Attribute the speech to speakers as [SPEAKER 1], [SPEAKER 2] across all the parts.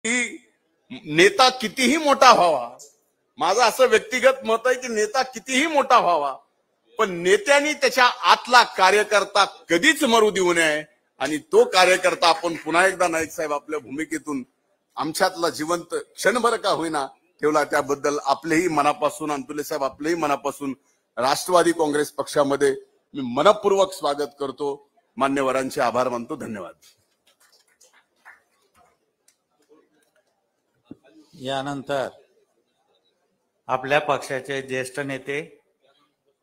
[SPEAKER 1] की नेता कितीही मोठा व्हावा, माझं असं व्यक्तिगत मत आहे की नेता कितीही मोठा व्हावा, पण नेत्यांनी त्याच्या आतला कार्यकर्ता कधीच मरू देऊ नये. आणि तो कार्यकर्ता आपण पुन्हा एकदा नाईक साहेब आपल्या भूमिकेतून आमच्यातला जिवंत क्षणभर का होईना ठेवला, त्याबद्दल आपलेही मनापासून, अंतुले साहेब आपलेही मनापासून राष्ट्रवादी काँग्रेस पक्षामध्ये मी मनपूर्वक स्वागत करतो. मान्यवरांचे आभार मानतो. धन्यवाद.
[SPEAKER 2] यानंतर आपल्या पक्षाचे ज्येष्ठ नेते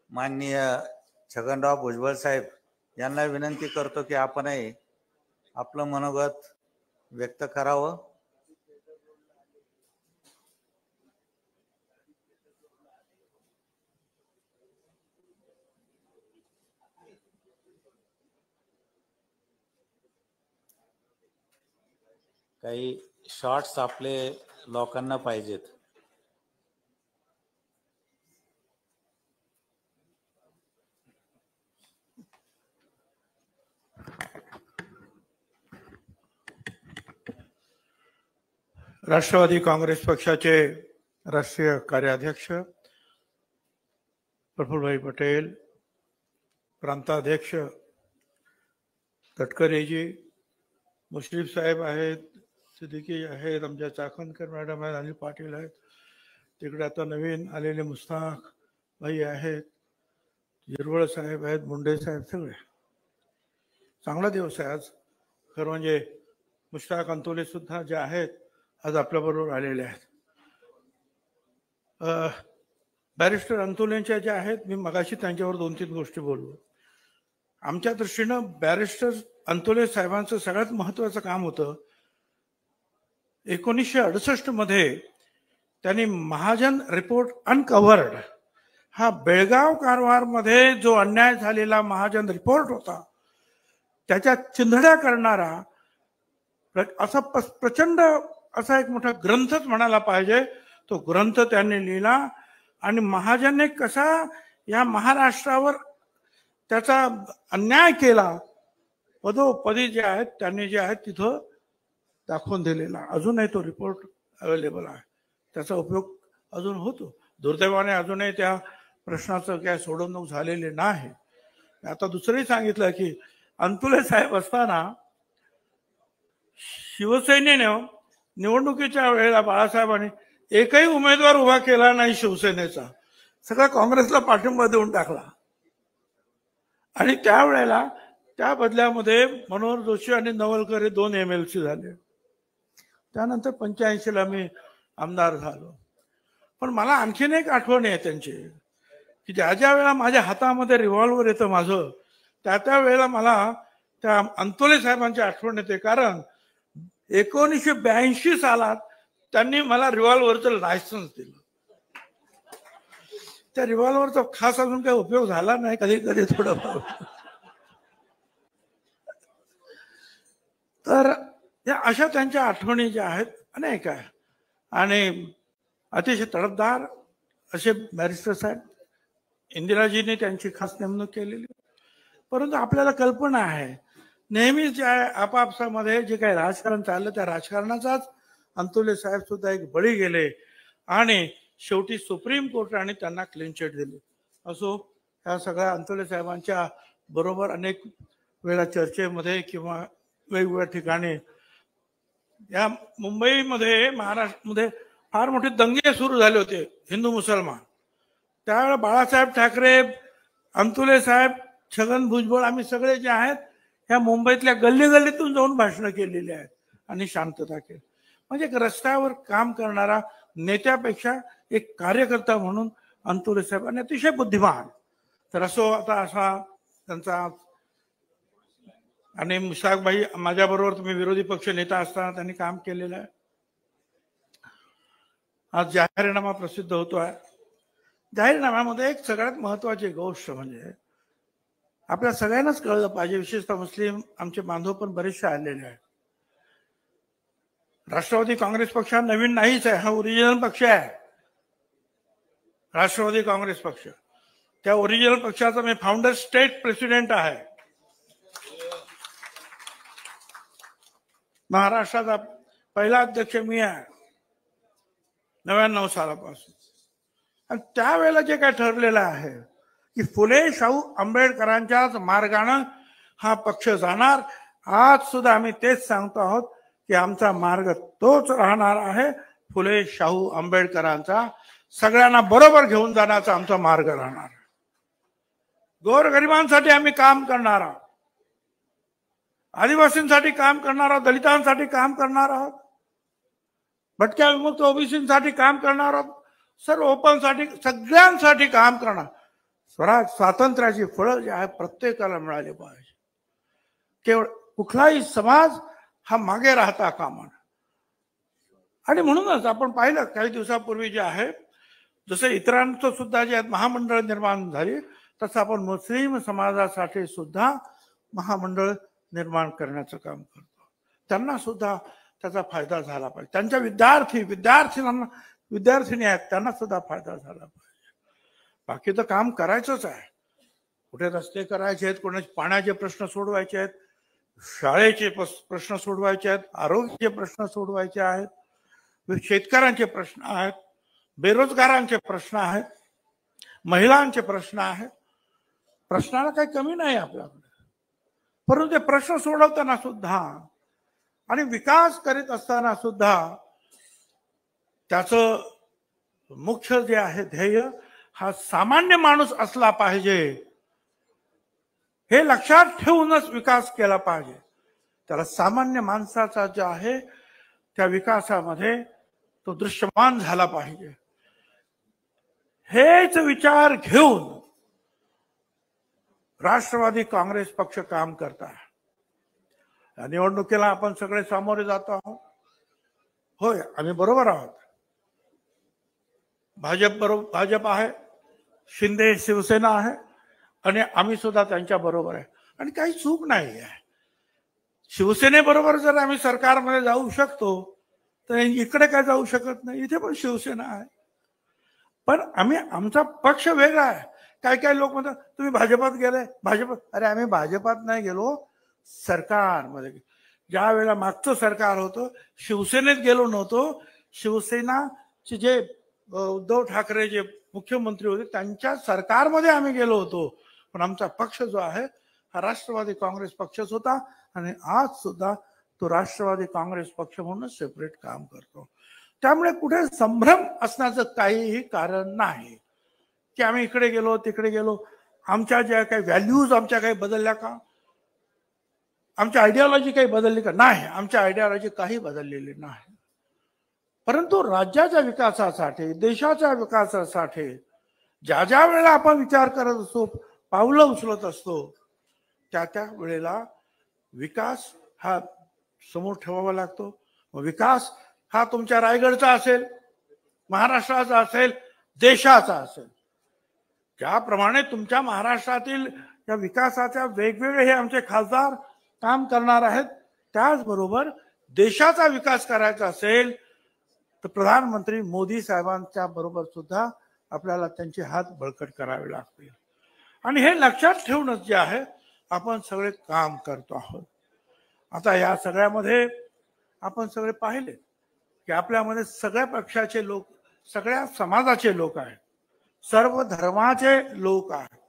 [SPEAKER 2] माननीय छगनराव भुजबळ साहेब यांना विनंती करतो की आपणही आपलं मनोगत व्यक्त करावं. काही शॉर्ट्स आपले लोकांना पाहिजेत.
[SPEAKER 3] राष्ट्रवादी काँग्रेस पक्षाचे राष्ट्रीय कार्याध्यक्ष प्रफुल्लभाई पटेल, प्रांताध्यक्ष तटकरेजी, मुश्रीफ साहेब आहेत, सिद्दीकी आहेत, आमच्या चाकणकर मॅडम आहेत, अनिल पाटील आहेत, तिकडे आता नवीन आलेले मुस्ताक भाई आहेत, हिरवळ साहेब आहेत, मुंडे साहेब, सगळे. चांगला दिवस आहे आज. खरं म्हणजे मुश्ताक अंतोले सुद्धा जे आहेत आज आपल्याबरोबर आलेले आहेत. बॅरिस्टर अंतोलेंच्या ज्या आहेत, मी मगाशी त्यांच्यावर 2-3 गोष्टी बोललो. आमच्या दृष्टीनं बॅरिस्टर अंतोले साहेबांचं सगळ्यात महत्वाचं काम होतं 1968 मध्ये त्यांनी महाजन रिपोर्ट अनकव्हर्ड हा बेळगाव कारवारमध्ये जो अन्याय झालेला महाजन रिपोर्ट होता त्याच्या चिंधड्या करणारा असा प्रचंड असा एक मोठा ग्रंथच म्हणायला पाहिजे. तो ग्रंथ त्यांनी लिहिला आणि महाजनने कसा या महाराष्ट्रावर त्याचा अन्याय केला पदोपदी जे आहेत त्यांनी जे आहेत तिथं दाखवून दिलेला. अजूनही तो रिपोर्ट अवेलेबल आहे, त्याचा उपयोग अजून होतो. दुर्दैवाने अजूनही त्या प्रश्नाचं काय सोडवणूक झालेली नाही. आता दुसरंही सांगितलं की अंतुले साहेब असताना शिवसेनेने निवडणुकीच्या वेळेला बाळासाहेबांनी एकही उमेदवार उभा केला नाही शिवसेनेचा, सगळा काँग्रेसला पाठिंबा देऊन टाकला. आणि त्यावेळेला त्या बदल्यामध्ये मनोहर जोशी आणि नवलकर हे 2 MLC झाले. त्यानंतर 85 ला मी आमदार झालो. पण मला आणखीन एक आठवण आहे त्यांची की ज्या ज्या वेळेला माझ्या हातामध्ये रिव्हॉल्वर येतं माझं, त्या वेळेला मला त्या अंतोले साहेबांची आठवण येते. कारण 1982 सालात त्यांनी मला रिव्हॉल्वरचं लायसन्स दिलं. त्या रिव्हॉल्वरचा खास अजून काही उपयोग झाला नाही, कधी कधी थोडं. तर या अशा त्यांच्या आठवणी ज्या आहेत अनेक आहे. आणि अतिशय तडफदार असे बॅरिस्टर साहेब. इंदिराजीने त्यांची खास नेमणूक केलेली. परंतु आपल्याला कल्पना आहे नेहमीच ज्या आपापसामध्ये जे काही राजकारण चाललं त्या राजकारणाचाच अंतुले साहेब सुद्धा एक बळी गेले आणि शेवटी सुप्रीम कोर्टाने त्यांना क्लीन चिट दिली. असो, ह्या सगळ्या अंतुले साहेबांच्या बरोबर अनेक वेळा चर्चेमध्ये किंवा वेगवेगळ्या ठिकाणी या मुंबईमध्ये महाराष्ट्रामध्ये फार मोठे दंगे सुरू झाले होते हिंदू मुसलमान. त्यावेळेला बाळासाहेब ठाकरे, अंतुले साहेब, छगन भुजबळ आम्ही सगळे जे आहेत ह्या मुंबईतल्या गल्ली गल्लीतून जाऊन भाषणं केलेली आहेत आणि शांतता केली. म्हणजे एक रस्त्यावर काम करणारा नेत्यापेक्षा एक कार्यकर्ता म्हणून अंतुले साहेब आणि अतिशय बुद्धिमान. तर असो, आता असा त्यांचा आणि मुश्ताकभाई माझ्याबरोबर तुम्ही विरोधी पक्ष नेता असताना त्यांनी काम केलेलं आहे. आज जाहीरनामा प्रसिद्ध होतोय. जाहीरनाम्यामध्ये एक सगळ्यात महत्वाची गोष्ट म्हणजे आपल्या सगळ्यांनाच कळलं पाहिजे, विशेषतः मुस्लिम आमचे बांधव पण बरेचसे आलेले आहेत. राष्ट्रवादी काँग्रेस पक्ष हा नवीन नाहीच आहे, हा ओरिजिनल पक्ष आहे. राष्ट्रवादी काँग्रेस पक्ष, त्या ओरिजिनल पक्षाचा मी फाउंडर स्टेट प्रेसिडेंट आहे. महाराष्ट्राचा पहिला अध्यक्ष मी आहे 99 सालापासून. आणि त्यावेळेला जे काय ठरलेलं आहे की फुले शाहू आंबेडकरांच्याच मार्गानं हा पक्ष जाणार, आज सुद्धा आम्ही तेच सांगतो आहोत की आमचा मार्ग तोच राहणार आहे, फुले शाहू आंबेडकरांचा, सगळ्यांना बरोबर घेऊन जाण्याचा आमचा मार्ग राहणार. गोरगरिबांसाठी आम्ही काम करणार आहोत, आदिवासींसाठी काम करणार आहोत, दलितांसाठी काम करणार आहोत, भटक्या विमुक्त ओबीसीसाठी काम करणार आहोत, सर्व ओपनसाठी, सगळ्यांसाठी काम करणार. स्वराज स्वातंत्र्याची फळं जी आहे प्रत्येकाला मिळाली पाहिजे. केवळ कुठलाही समाज हा मागे राहता कामा नये. आणि म्हणूनच आपण पाहिलं काही दिवसापूर्वी जे आहे, जसं इतरांचं सुद्धा जे महामंडळ निर्माण झाली, तसं आपण मुस्लिम समाजासाठी सुद्धा महामंडळ निर्माण करण्याचं काम करतो. त्यांना सुद्धा त्याचा फायदा झाला पाहिजे. त्यांच्या विद्यार्थिनी आहेत, त्यांना सुद्धा फायदा झाला पाहिजे. बाकी तर काम करायचंच आहे. कुठे रस्ते करायचे आहेत, कोणाचे पाण्याचे प्रश्न सोडवायचे आहेत, शाळेचे प्रश्न सोडवायचे आहेत, आरोग्याचे प्रश्न सोडवायचे आहेत, शेतकऱ्यांचे प्रश्न आहेत, बेरोजगारांचे प्रश्न आहेत, महिलांचे प्रश्न आहेत. प्रश्नाला काही कमी नाही आपल्याकडे. परंतु ते प्रश्न सोडवताना सुद्धा आणि विकास करीत असताना सुद्धा त्याचं मुख्य जे आहे ध्येय हा सामान्य माणूस असला पाहिजे, हे लक्षात ठेवूनच विकास केला पाहिजे. त्याला सामान्य माणसाचा जे आहे त्या विकासामध्ये तो दृश्यमान झाला पाहिजे. हेच विचार घेऊन राष्ट्रवादी काँग्रेस पक्ष काम करत आहे. या निवडणुकीला आपण सगळे सामोरे जातो आहोत. होय, आम्ही बरोबर आहोत. भाजप आहे, शिंदे शिवसेना आहे, आणि आम्ही सुद्धा त्यांच्या बरोबर आहे. आणि काही चूक नाही आहे. शिवसेनेबरोबर जर आम्ही सरकारमध्ये जाऊ शकतो तर इकडे काय जाऊ शकत नाही. इथे पण शिवसेना आहे, पण आमचा पक्ष वेगळा आहे. काही काही लोक म्हणतात तुम्ही भाजपात गेले. अरे आम्ही भाजपात नाही गेलो, सरकारमध्ये. ज्या वेळेला मागचं सरकार होतं शिवसेनेत गेलो नव्हतो. शिवसेनाचे जे उद्धव ठाकरे जे मुख्यमंत्री होते त्यांच्या सरकारमध्ये आम्ही गेलो होतो. पण आमचा पक्ष जो आहे हा राष्ट्रवादी काँग्रेस पक्षच होता, आणि आज सुद्धा तो राष्ट्रवादी काँग्रेस पक्ष म्हणून सेपरेट काम करतो. त्यामुळे कुठे संभ्रम असण्याचं काहीही कारण नाही की आम्ही इकडे गेलो तिकडे गेलो. आमच्या ज्या काही व्हॅल्यूज आमच्या काही बदलल्या का, आमची आयडिओलॉजी काही बदलली का? नाही, आमच्या आयडिओलॉजी काही बदललेली नाही. परंतु राज्याच्या विकासासाठी, देशाच्या विकासासाठी ज्या ज्या वेळेला आपण विचार करत असतो, पावलं उचलत असतो, त्या वेळेला विकास हा समोर ठेवावा लागतो. विकास हा तुमच्या रायगडचा असेल, महाराष्ट्राचा असेल, देशाचा असेल. ज्याप्रमाणे तुमच्या महाराष्ट्रातील या विकासाच्या वेगवेगळे हे आमचे खासदार काम करणार आहेत, त्याचबरोबर देशाचा विकास करायचा असेल तर प्रधानमंत्री मोदी साहेबांच्या बरोबर सुद्धा आपल्याला त्यांचे हात बळकट करावे लागतील. आणि हे लक्षात ठेवूनच जे आहे आपण सगळे काम करतो आहोत. आता या सगळ्यामध्ये आपण सगळे पाहिले की आपल्यामध्ये सगळ्या पक्षाचे लोक, सगळ्या समाजाचे लोक आहेत, सर्व धर्माचे लोक आहेत,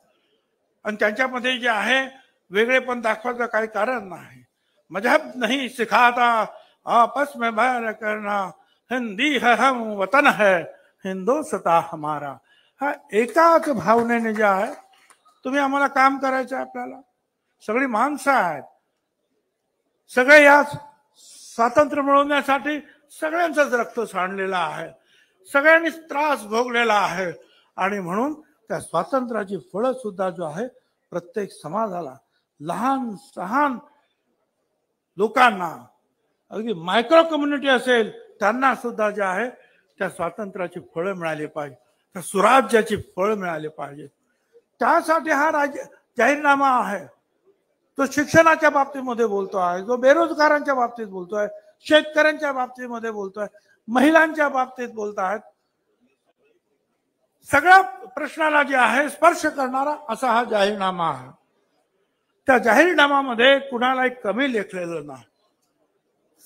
[SPEAKER 3] आणि त्यांच्यामध्ये जे आहे वेगळेपण दाखवायचं काही कारण नाही. मजहब नहीं सिखाता आपस में बैर करना, हिंदी है हम वतन है हिंदुस्तान हमारा. हा एकाच भावनेने जे आहे तुम्ही आम्हाला काम करायचं आहे. आपल्याला सगळी माणसं आहेत, सगळे या स्वातंत्र्य मिळवण्यासाठी सगळ्यांचंच रक्त सांडलेलं आहे, सगळ्यांनी त्रास भोगलेला आहे. आणि म्हणून त्या स्वातंत्र्याची फळं सुद्धा जो आहे प्रत्येक समाजाला, लहान सहान लोकांना, अगदी मायक्रो कम्युनिटी असेल त्यांना सुद्धा जे आहे त्या स्वातंत्र्याची फळं मिळाली पाहिजे, त्या सुराज्याची फळं मिळाली पाहिजे. त्यासाठी हा जाहीरनामा आहे. तो शिक्षणाच्या बाबतीमध्ये बोलतो आहे, जो बेरोजगारांच्या बाबतीत बोलतोय, शेतकऱ्यांच्या बाबतीमध्ये बोलतोय, महिलांच्या बाबतीत बोलत आहेत. सगळ्या प्रश्नाला जे आहे स्पर्श करणारा असा हा जाहीरनामा आहे. त्या जाहीरनाम्यामध्ये कुणालाही कमी लेखलेलं नाही.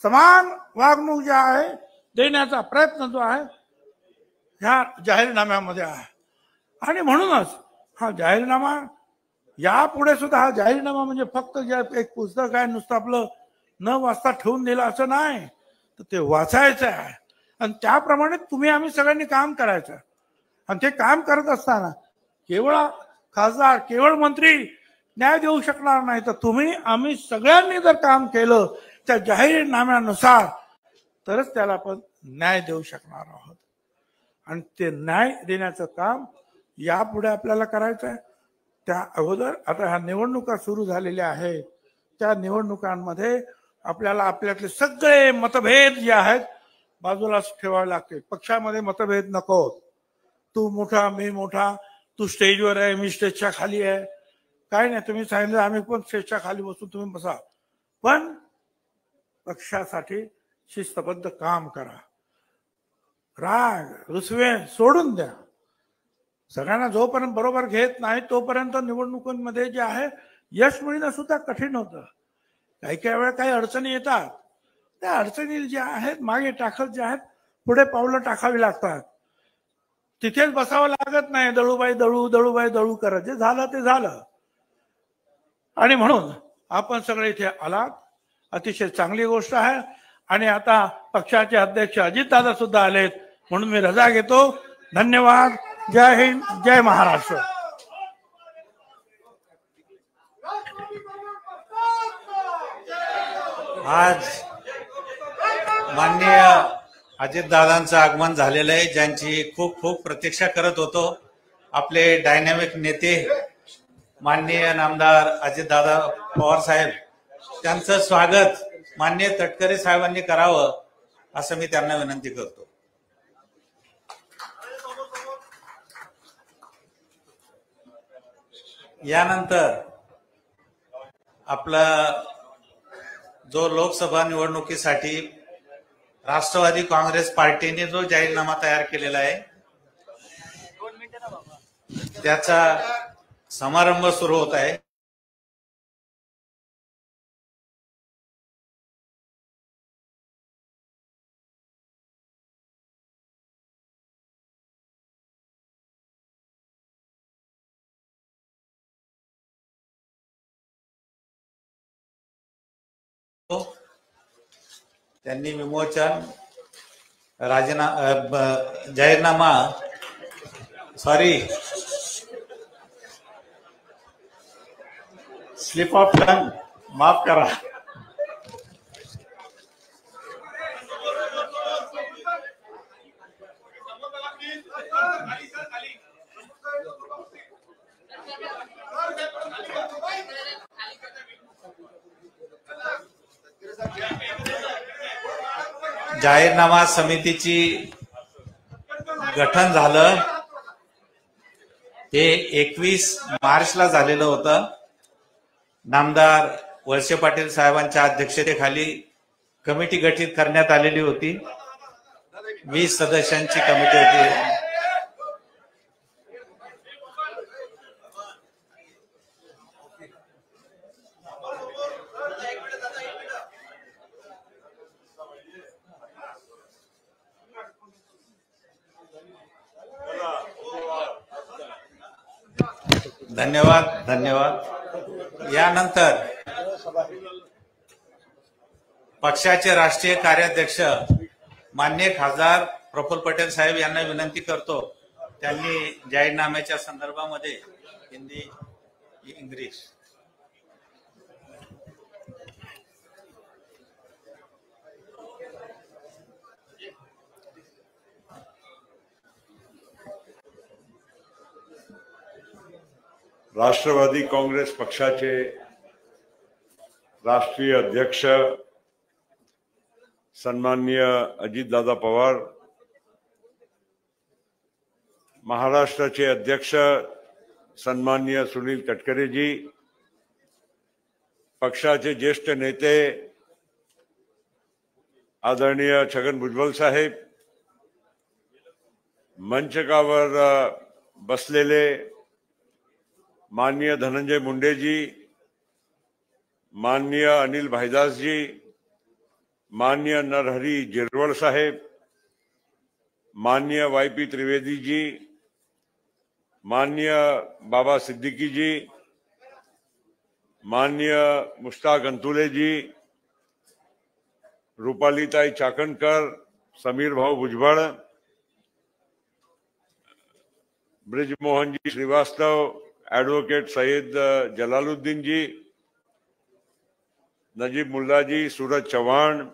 [SPEAKER 3] समान वागणूक जी आहे देण्याचा प्रयत्न जो आहे ह्या जाहीरनाम्यामध्ये आहे. आणि म्हणूनच हा जाहीरनामा यापुढे सुद्धा हा जाहीरनामा म्हणजे फक्त जे एक पुस्तक आहे नुसतं आपलं न वाचता ठेवून दिलं असं नाही, तर ते वाचायचं आहे आणि त्याप्रमाणे तुम्ही आम्ही सगळ्यांनी काम करायचं. आणि ते काम करत असताना केवळ खासदार केवळ मंत्री न्याय देऊ शकणार नाही, तर तुम्ही आम्ही सगळ्यांनी जर काम केलं त्या जाहीरनाम्यानुसार तरच त्याला आपण न्याय देऊ शकणार आहोत. आणि ते न्याय देण्याचं काम यापुढे आपल्याला करायचं आहे. त्या अगोदर आता ह्या निवडणुका सुरू झालेल्या आहेत, त्या निवडणुकांमध्ये आपल्याला आपल्यातले सगळे मतभेद जे आहेत बाजूलाच ठेवावे लागतील. पक्षामध्ये मतभेद नको. तू मोठा मी मोठा, तू स्टेजवर आहे मी स्टेजच्या खाली आहे, काय नाही. तुम्ही सांगितलं आम्ही पण स्टेजच्या खाली बसू, तुम्ही बसा, पण पक्षासाठी शिस्तबद्ध काम करा. राग रुसवे सोडून द्या. सगळ्यांना जोपर्यंत बरोबर घेत नाही तोपर्यंत निवडणुकांमध्ये जे आहे यश मिळणं सुद्धा कठीण होतं. काही काही वेळा काही अडचणी येतात, त्या अडचणी ज्या आहेत मागे टाकत ज्या आहेत पुढे पावलं टाकावी लागतात. तिथेच बसावं लागत नाही दळूबाई दळू दळूबाई दळू करत. जे झालं ते झालं. आणि म्हणून आपण सगळे इथे आलात, अतिशय चांगली गोष्ट आहे. आणि आता पक्षाचे अध्यक्ष अजितदादा सुद्धा आलेत, म्हणून मी रजा घेतो. धन्यवाद. जय हिंद, जय महाराष्ट्र.
[SPEAKER 2] आज माननीय अजितदादांचं आगमन झालेलं आहे, ज्यांची खूप खूप प्रतीक्षा करत होतो. आपले डायनॅमिक नेते माननीय नामदार अजितदादा पवार साहेब, त्यांचं स्वागत माननीय तटकरे साहेबांनी करावं असं मी त्यांना विनंती करतो. यानंतर आपला जो लोकसभा निवडणुकीसाठी राष्ट्रवादी काँग्रेस पार्टीने जो जाहीरनामा तयार केलेला आहे त्याचा समारंभ सुरू होत आहे. त्यांनी विमोचन जाहीरनामा स्लिप ऑफ टंग माफ करा. जाहीरनामा समितीची गठन झालं हे 21 मार्चला झालेलं होतं. नामदार वळसे पाटील साहेबांच्या अध्यक्षतेखाली कमिटी गठीत करण्यात आलेली होती. 20 सदस्यांची कमिटी होती. धन्यवाद धन्यवाद. यानंतर पक्षाचे राष्ट्रीय कार्याध्यक्ष माननीय खासदार प्रफुल्ल पटेल साहेब यांना विनंती करतो, त्यांनी जाहीरनाम्याच्या संदर्भामध्ये हिंदी इंग्लिश
[SPEAKER 4] राष्ट्रवादी काँग्रेस पक्षाचे राष्ट्रीय अध्यक्ष सन्माननीय अजितदादा पवार, महाराष्ट्राचे अध्यक्ष सन्माननीय सुनील तटकरेजी, पक्षाचे ज्येष्ठ नेते आदरणीय छगन भुजबळ साहेब, मंचकावर बसलेले माननीय धनंजय मुंडेजी, माननीय अनिल भाईदास जी, माननीय नरहरी जिरवळ साहेब, माननीय वायपी त्रिवेदी जी, माननीय बाबा सिद्दीकी जी, माननीय मुश्ताक अंतुले जी, रूपालीताई चाकणकर, समीर भाऊ भुजबळ, ब्रिजमोहन जी श्रीवास्तव, एडवोकेट सैयद जलालुद्दीन जी, नजीब मुल्ला जी, सूरज चव्हाण,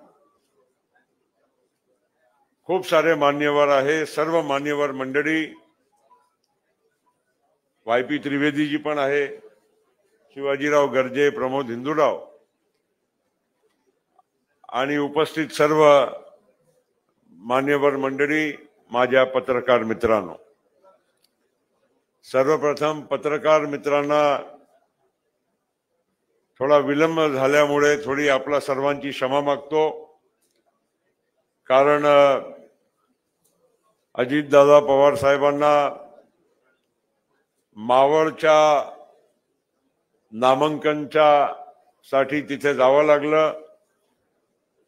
[SPEAKER 4] खूप सारे मान्यवर आहे, सर्व मान्यवर मंडळी, वायपी त्रिवेदी जी पण आहे, शिवाजीराव गर्जे, प्रमोद हिंदूराव आणि उपस्थित सर्व मान्यवर मंडळी, माझ्या पत्रकार मित्रांनो, सर्वप्रथम पत्रकार मित्रांना थोडा विलंब झाल्यामुळे थोडी आपला सर्वांची क्षमा मागतो, कारण अजितदादा पवार साहेबांना मावळच्या नामांकनच्या साठी तिथे जावं लागलं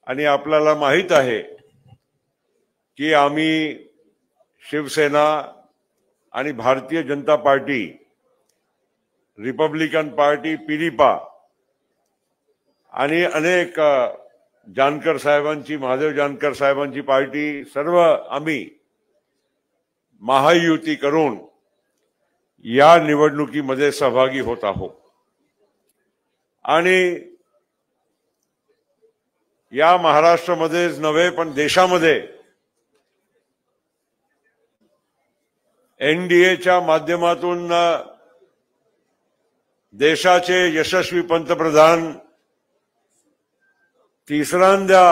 [SPEAKER 4] आणि आपल्याला माहित आहे की आम्ही शिवसेना आणि Bharatiya Janata party, Republican party, पिरिपा आणि अनेक जानकर साहेबांची, महादेव जानकर साहेबांची पार्टी, सर्व आम्ही महायुती करून या निवडणुकीमध्ये सहभागी होत आहोत आणि या महाराष्ट्रामध्येच नव्हे पण देशामध्ये एनडीएच्या माध्यमातून देशाचे यशस्वी पंतप्रधान तिसऱ्यांदा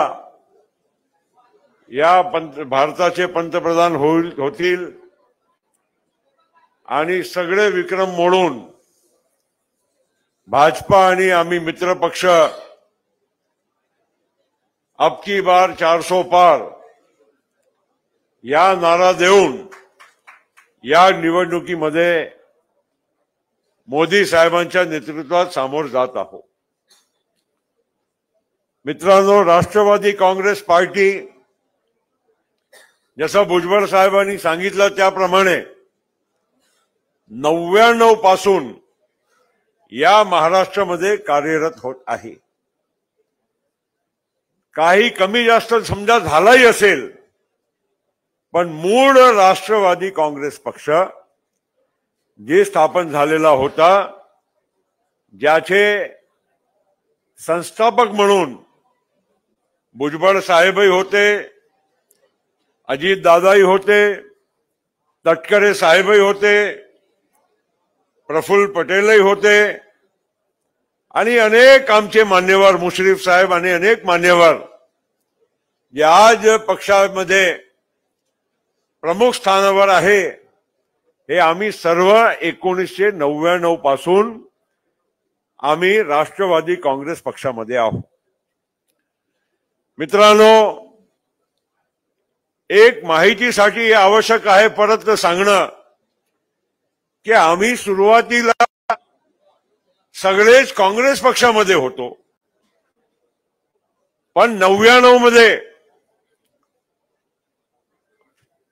[SPEAKER 4] या भारताचे पंतप्रधान होतील आणि सगळे विक्रम मोडून भाजपा आणि आम्ही मित्र पक्ष अब की बार 400 पार या नारा देऊन या निवडणुकीमध्ये मोदी साहेबांच्या नेतृत्वात सामोर जात आहोत. मित्रांनो, राष्ट्रवादी काँग्रेस पार्टी, जसं भुजबळ साहेबांनी सांगितलं त्याप्रमाणे 99 पासून या महाराष्ट्रामध्ये कार्यरत होत आहे. काही कमी जास्त समजा झालाही असेल, पण मूळ राष्ट्रवादी काँग्रेस पक्ष जे स्थापन झालेला होता, ज्याचे संस्थापक म्हणून भुजबळ साहेबही होते, अजितदादाही होते, तटकरे साहेबही होते, प्रफुल्ल पटेलही होते आणि अनेक आमचे मान्यवर, मुश्रीफ साहेब आणि अनेक मान्यवर जे आज पक्षामध्ये प्रमुख स्थानावर आहे, हे आम्ही सर्व 1999 पासून आम्ही राष्ट्रवादी काँग्रेस पक्षामध्ये आहोत. मित्रांनो, एक माहितीसाठी आवश्यक आहे परत सांगणं की आम्ही सुरुवातीला सगळेच काँग्रेस पक्षामध्ये होतो, पण 99 मध्ये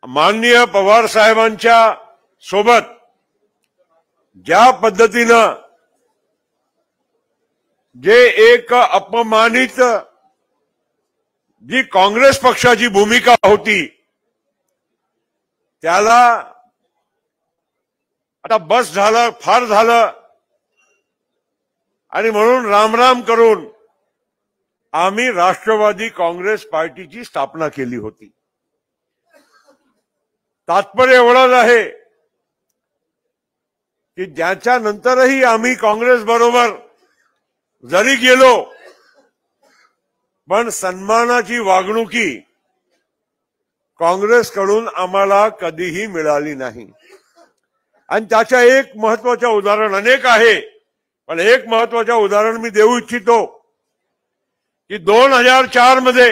[SPEAKER 4] माननीय पवार साहेबांच्या सोबत ज्या पद्धतीनं जे एक अपमानित जी काँग्रेस पक्षाची भूमिका होती, त्याला आता बस झालं, फार झालं आणि म्हणून रामराम करून आम्ही राष्ट्रवादी काँग्रेस पार्टीची स्थापना केली होती. तात्पर्य एवढंच आहे की ज्याच्या नंतरही आम्ही काँग्रेस बरोबर जरी गेलो, पण सन्मानाची वागणुकी काँग्रेसकडून आम्हाला कधीही मिळाली नाही. आणि त्याच्या एक महत्वाचं उदाहरण, अनेक आहे पण एक महत्वाचं उदाहरण मी देऊ इच्छितो की 2004 मध्ये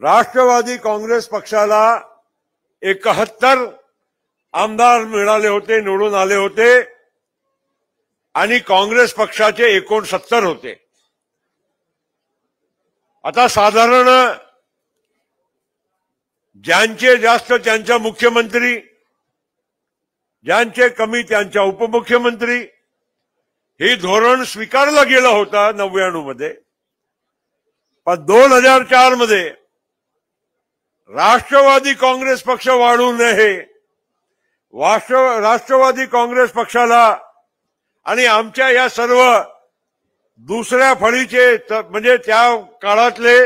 [SPEAKER 4] राष्ट्रवादी काँग्रेस पक्षाला 71 आमदार मिळाले होते, निवडून आले होते आणि काँग्रेस पक्षाचे 69 होते. आता साधारण ज्यांचे जास्त त्यांचा मुख्यमंत्री, ज्यांचे कमी त्यांच्या उपमुख्यमंत्री, हे धोरण स्वीकारलं गेलं होतं 99 मध्ये. पण 2004 मध्ये राष्ट्रवादी काँग्रेस पक्ष वाढू नये, राष्ट्रवादी काँग्रेस पक्षाला आणि आमच्या या सर्व दुसऱ्या फळीचे म्हणजे त्या काळातले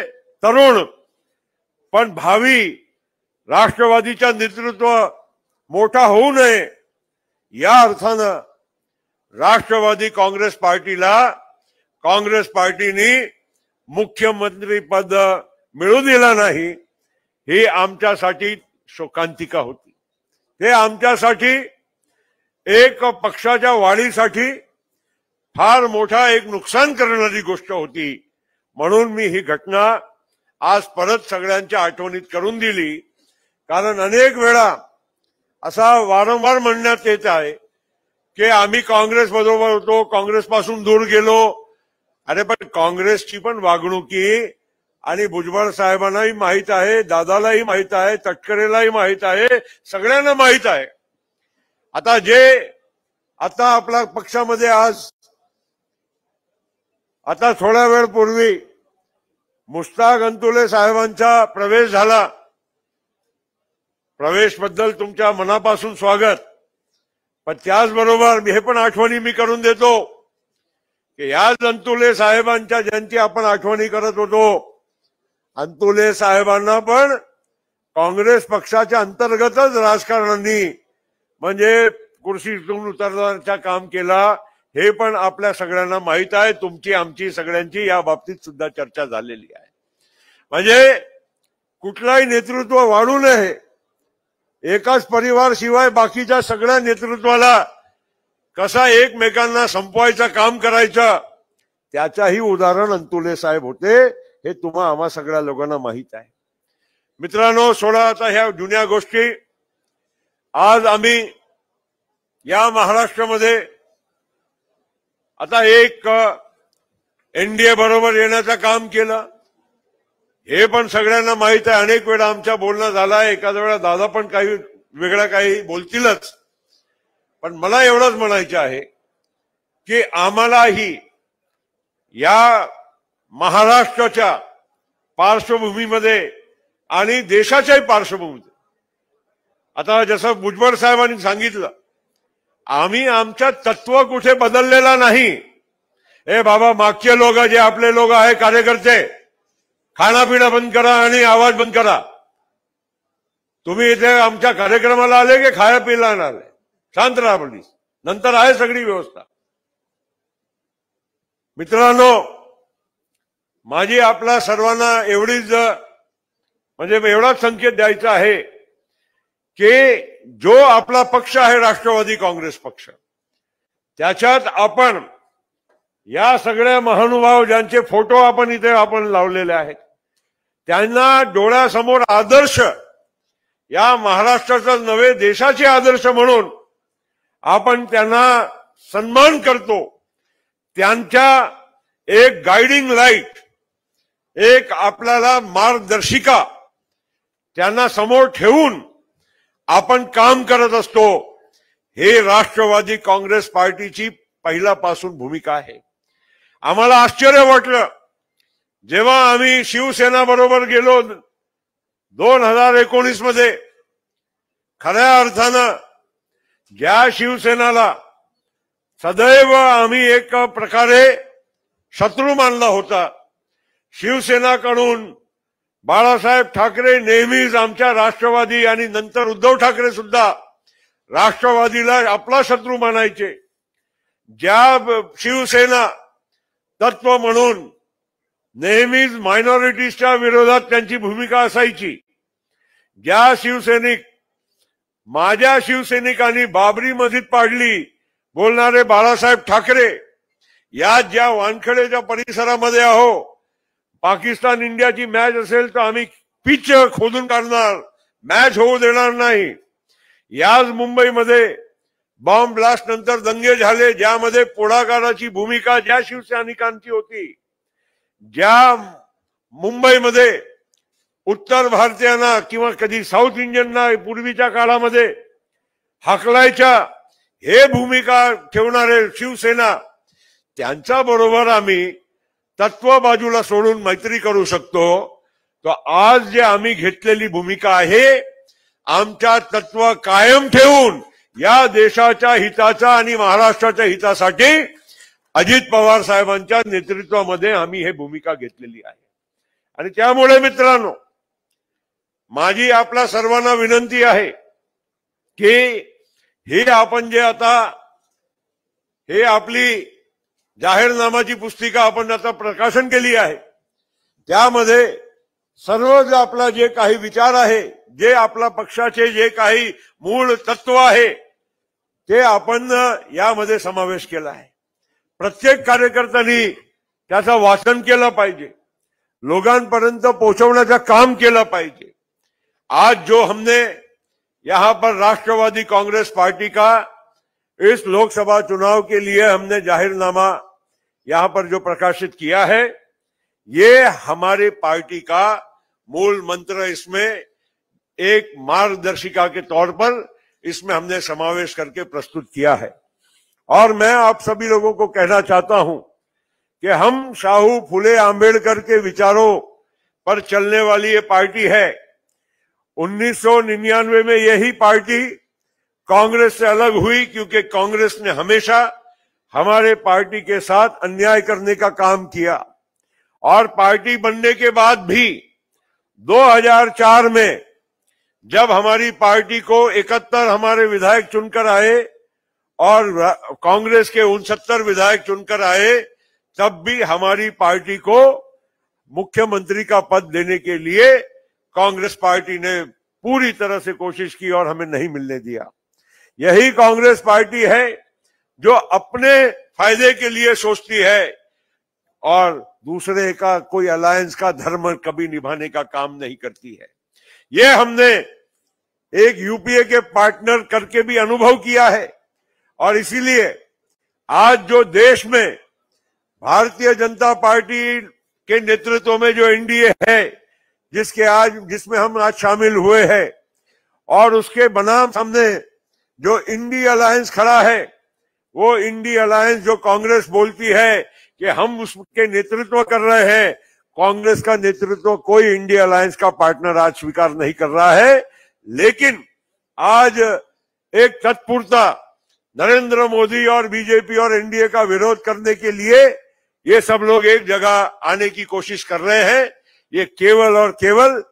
[SPEAKER 4] तरुण पण भावी राष्ट्रवादीचा नेतृत्व मोठा होऊ नये या अर्थानं राष्ट्रवादी काँग्रेस पार्टीला काँग्रेस पार्टीने मुख्यमंत्री पद मिळू दिलं नाही. ही आमच्यासाठी शोकांतिका होती. हे आमच्यासाठी एक पक्षाच्या वाढीसाठी फार मोठा एक नुकसान करणारी गोष्ट होती. म्हणून मी ही घटना आज परत सगळ्यांच्या आठवणीत करून दिली. कारण अनेक वेळा असा वारंवार म्हणण्यात येत आहे की आम्ही काँग्रेस बरोबर होतो, काँग्रेस पासून दूर गेलो. अरे पण काँग्रेसची पण वागणुकी आणि भुजबळ साहेबांनाही माहित आहे, दादालाही माहित आहे, तटकरेलाही माहित आहे, सगळ्यांना माहित आहे. आता आपल्या पक्षामध्ये आज आता थोड्या वेळ पूर्वी मुश्ताक अंतुले साहेबांचा प्रवेश झाला. प्रवेश बद्दल तुमच्या मनापासून स्वागत. पण त्याचबरोबर हे पण आठवणी मी करून देतो की याच अंतुले साहेबांच्या ज्यांची आपण आठवणी करत होतो, अंतुले साहेबांना पण काँग्रेस पक्षाच्या अंतर्गतच राजकारणांनी म्हणजे कुर्सीतून उतरण्याचं काम केला. हे पण आपल्या सगळ्यांना माहित आहे. तुमची आमची सगळ्यांची या बाबतीत सुद्धा चर्चा झालेली आहे. म्हणजे कुठलाही नेतृत्व वाढू नये, एकाच परिवार शिवाय बाकीच्या सगळ्या नेतृत्वाला कसा एकमेकांना संपवायचं काम करायचं त्याच्याही उदाहरण अंतुले साहेब होते. हे तुम्हा आम्हा सगळ्या लोकांना माहित आहे. मित्रांनो, सोडा आता ह्या जुन्या गोष्टी. आज आम्ही या महाराष्ट्रामध्ये आता एक एनडीए बरोबर येण्याचं काम केलं. हे पण सगळ्यांना माहित आहे. अनेक वेळा आमच्या बोलणं झालं आहे. एखाद्या वेळा दादा पण काही वेगळं काही बोलतीलच. पण मला एवढंच म्हणायचं आहे की आम्हालाही या महाराष्ट्राच्या पार्श्वभूमीमध्ये आणि देशाच्याही पार्श्वभूमीत आता जसं भुजबळ साहेबांनी सांगितलं, आम्ही आमच्या तत्व कुठे बदललेला नाही. हे बाबा, मागचे लोक जे आपले लोक आहे कार्यकर्ते, खाणापिणं बंद करा आणि आवाज बंद करा. तुम्ही इथे आमच्या कार्यक्रमाला आले की खाया पिला आले, शांत राहा प्लीज, नंतर आहे सगळी व्यवस्था. मित्रांनो, माझी आपल्या सर्वांना एवढीच म्हणजे एवढाच संकेत द्यायचा आहे की जो आपला पक्ष आहे राष्ट्रवादी काँग्रेस पक्ष, त्याच्यात आपण या सगळ्या महानुभाव ज्यांचे फोटो आपण इथे आपण लावलेले आहेत त्यांना डोळ्यासमोर आदर्श, या महाराष्ट्राचा नव्हे देशाचे आदर्श म्हणून आपण त्यांना सन्मान करतो. त्यांच्या एक गाइडिंग लाईट, एक आपल्याला मार्गदर्शिका त्यांना समोर ठेवून आपण काम करत असतो. हे राष्ट्रवादी काँग्रेस पार्टीची पहिल्यापासून भूमिका आहे. आम्हाला आश्चर्य वाटलं जेव्हा आम्ही शिवसेना बरोबर गेलो 2019 मध्ये. खऱ्या अर्थानं ज्या शिवसेनाला सदैव आम्ही एक प्रकारे शत्रू मानला होता, शिवसेनाकडून बाळासाहेब ठाकरे नेहमीच आमच्या राष्ट्रवादी आणि नंतर उद्धव ठाकरे सुद्धा राष्ट्रवादीला आपला शत्रू मानायचे. ज्या शिवसेना तत्व म्हणून नेहमीच मायनॉरिटीजच्या विरोधात त्यांची भूमिका असायची, ज्या शिवसैनिक माझ्या शिवसैनिकांनी बाबरी मस्जिद पाडली बोलणारे बाळासाहेब ठाकरे, या ज्या वानखेडेच्या परिसरामध्ये आहो, पाकिस्तान इंडियाची मॅच असेल तर आम्ही पिच खोदून काढणार, मॅच होऊ देणार नाही. याच मुंबईमध्ये बॉम्ब ब्लास्ट नंतर दंगे झाले, ज्यामध्ये पुढाकाराची भूमिका ज्या शिवसैनिकांची होती, ज्या मुंबईमध्ये उत्तर भारतीयांना किंवा कधी साऊथ इंडियनना पूर्वीच्या काळामध्ये हाकलायच्या, हे भूमिका ठेवणारे शिवसेना, त्यांच्या बरोबर आम्ही तत्व बाजूला सोडून मैत्री करू शकतो. तो आज जे आम्ही घेतलेली भूमिका आहे, आमच्या तत्व कायम ठेवून या देशाच्या हिताचा आणि महाराष्ट्राच्या हितासाठी अजित पवार साहेबांच्या नेतृत्वामध्ये आम्ही हे भूमिका घेतलेली आहे. आणि त्यामुळे मित्रांनो, माझी आपल्या सर्वांना विनंती आहे की हे आपण जे आता हे आपली जाहीरनामाची पुस्तिका आपण आता प्रकाशन केली आहे, त्यामध्ये सर्व जे आपला जे काही विचार आहे, जे आपल्या पक्षाचे जे काही मूळ तत्व आहे, ते आपण यामध्ये समावेश केला आहे. प्रत्येक कार्यकर्त्यांनी त्याचं वाचन केलं पाहिजे, लोकांपर्यंत पोहोचवण्याचं काम केलं पाहिजे. आज जो हमने यहां पर राष्ट्रवादी कांग्रेस पार्टी का इस लोकसभा चुनाव के लिए हमने जाहिरनामा यहां पर जो प्रकाशित किया है, ये हमारी पार्टी का मूल मंत्र, इसमें एक मार्गदर्शिका के तौर पर इसमें हमने समावेश करके प्रस्तुत किया है. और मैं आप सभी लोगों को कहना चाहता हूं कि हम साहू फुले आंबेडकर के विचारों पर चलने वाली ये पार्टी है. 1999 में यही पार्टी कांग्रेस से अलग हुई, क्योंकि कांग्रेस ने हमेशा हमारे पार्टी के साथ अन्याय करने का काम किया. और पार्टी बनने के बाद भी 2004 में जब हमारी पार्टी को 71 हमारे विधायक चुनकर आए और कांग्रेस के 69 विधायक चुनकर आए, तब भी हमारी पार्टी को मुख्यमंत्री का पद देने के लिए कांग्रेस पार्टी ने पूरी तरह से कोशिश की और हमें नहीं मिलने दिया. यही कांग्रेस पार्टी है जो अपने फायदे के लिए सोचती है और दूसरे का कोई अलायंस का धर्म कभी निभाने का काम नहीं करती है. ये हमने एक यूपीए के पार्टनर करके भी अनुभव किया है. और इसीलिए आज जो देश में भारतीय जनता पार्टी के नेतृत्व में जो एनडीए है, जिसमें हम आज शामिल हुए हैं, और उसके बनाम हमने जो इंडी अलायंस खड़ा है, वो इंडी अलायंस जो कांग्रेस बोलती है कि हम उसके नेतृत्व कर रहे हैं, कांग्रेस का नेतृत्व कोई इंडी अलायंस का पार्टनर आज स्वीकार नहीं कर रहा है. लेकिन आज एक तत्पुरता नरेंद्र मोदी और बीजेपी और एनडीए का विरोध करने के लिए ये सब लोग एक जगह आने की कोशिश कर रहे हैं. ये केवल और केवल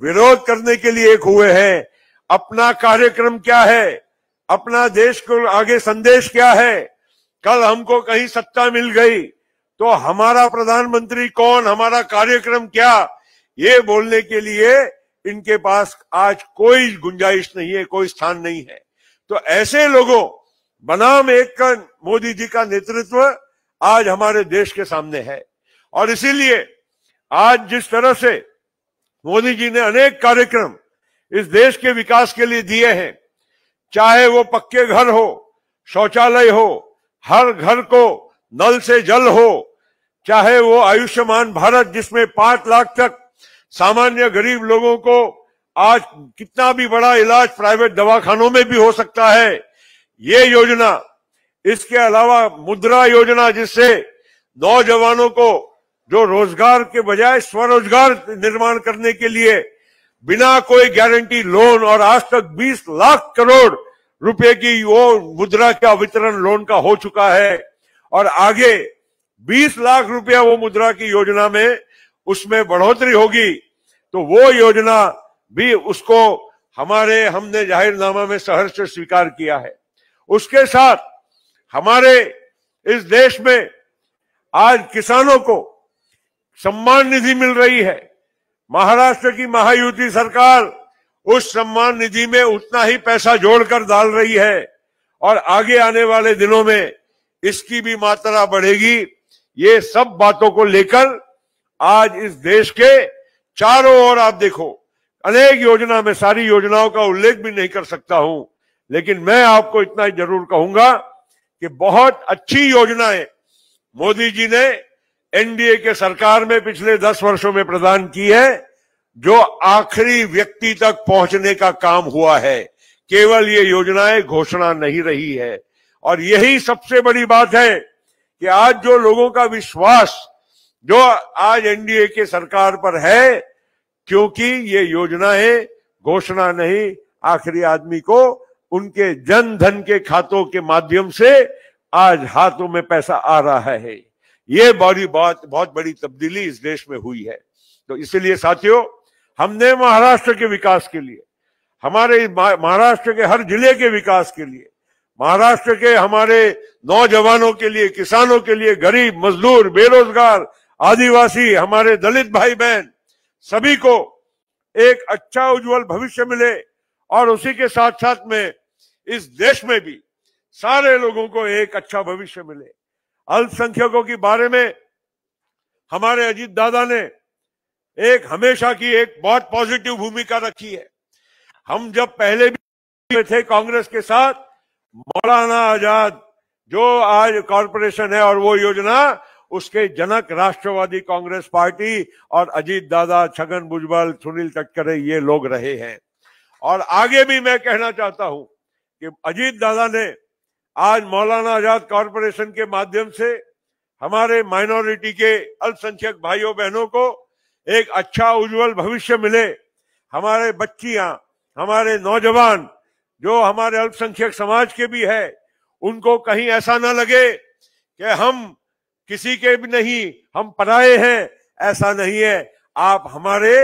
[SPEAKER 4] विरोध करने के लिए एक हुए हैं. अपना कार्यक्रम क्या है, अपना देश को आगे संदेश क्या है, कल हमको कहीं सत्ता मिल गई तो हमारा प्रधानमंत्री कौन, हमारा कार्यक्रम क्या, ये बोलने के लिए इनके पास आज कोई गुंजाइश नहीं है, कोई स्थान नहीं है. तो ऐसे लोगों बनाम एक मोदी जी का नेतृत्व आज हमारे देश के सामने है. और इसीलिए आज जिस तरह से मोदी जी ने अनेक कार्यक्रम इस देश के विकास के लिए दिए हैं, चाहे वो पक्के घर हो, शौचालय हो, हर घर को नल से जल हो, चाहे वो आयुष्मान भारत जिसमें 5 लाख तक सामान्य गरीब लोगों को आज कितना भी बड़ा इलाज प्राइवेट दवाखानों में भी हो सकता है, ये योजना. इसके अलावा मुद्रा योजना, जिससे नौजवानों को जो रोजगार के बजाय स्वरोजगार निर्माण करने के लिए बिना कोई गारंटी लोन, और आज तक 20 लाख करोड़ रुपए की वो मुद्रा का वितरण लोन का हो चुका है. और आगे 20 लाख रुपया वो मुद्रा की योजना में उसमें बढ़ोतरी होगी. तो वो योजना भी उसको हमने जाहिरनामा में सहर्ष से स्वीकार किया है. उसके साथ हमारे इस देश में आज किसानों को सम्मान निधि मिल रही है. महाराष्ट्र की महायुति सरकार उस सम्मान निधि में उतना ही पैसा जोड़कर डाल रही है और आगे आने वाले दिनों में इसकी भी मात्रा बढ़ेगी. ये सब बातों को लेकर आज इस देश के चारों ओर आप देखो, अनेक योजना में सारी योजनाओं का उल्लेख भी नहीं कर सकता हूं, लेकिन मैं आपको इतना ही जरूर कहूंगा कि बहुत अच्छी योजनाएं मोदी जी ने एनडीए के सरकार में पिछले 10 वर्षों में प्रदान की है, जो आखिरी व्यक्ति तक पहुंचने का काम हुआ है। केवल ये योजनाएं घोषणा नहीं रही है। और यही सबसे बड़ी बात है कि आज जो लोगों का विश्वास जो आज एनडीए के सरकार पर है, क्योंकि ये योजनाएं घोषणा नहीं, आखिरी आदमी को उनके जन धन के खातों के माध्यम से आज हाथों में पैसा आ रहा है। ये बहुत बड़ी तब्दीली इस देश में हुई है। तो इसलिए साथियों, हमने महाराष्ट्र के विकास के लिए, हमारे महाराष्ट्र के हर जिले के विकास के लिए, महाराष्ट्र के हमारे नौजवानों के लिए, किसानों के लिए, गरीब, मजदूर, बेरोजगार, आदिवासी, हमारे दलित भाई बहन, सभी को एक अच्छा उज्जवल भविष्य मिले और उसी के साथ साथ में इस देश में भी सारे लोगों को एक अच्छा भविष्य मिले। अल्पसंख्यकों के बारे में हमारे अजीत दादा ने हमेशा की एक बहुत पॉजिटिव भूमिका रखी है। हम जब पहले भी थे कांग्रेस के साथ, मौलाना आजाद जो आज कॉरपोरेशन है और वो योजना, उसके जनक राष्ट्रवादी कांग्रेस पार्टी और अजीत दादा, छगन भुजबल, सुनील तटकरे, ये लोग रहे हैं। और आगे भी मैं कहना चाहता हूं कि अजीत दादा ने आज मौलाना आजाद कॉरपोरेशन के माध्यम से हमारे माइनॉरिटी के अल्पसंख्यक भाइयों बहनों को एक अच्छा उज्जवल भविष्य मिले। हमारे बच्चियां, हमारे नौजवान जो हमारे अल्पसंख्यक समाज के भी है, उनको कहीं ऐसा ना लगे कि हम किसी के भी नहीं, हम पराये हैं। ऐसा नहीं है, आप हमारे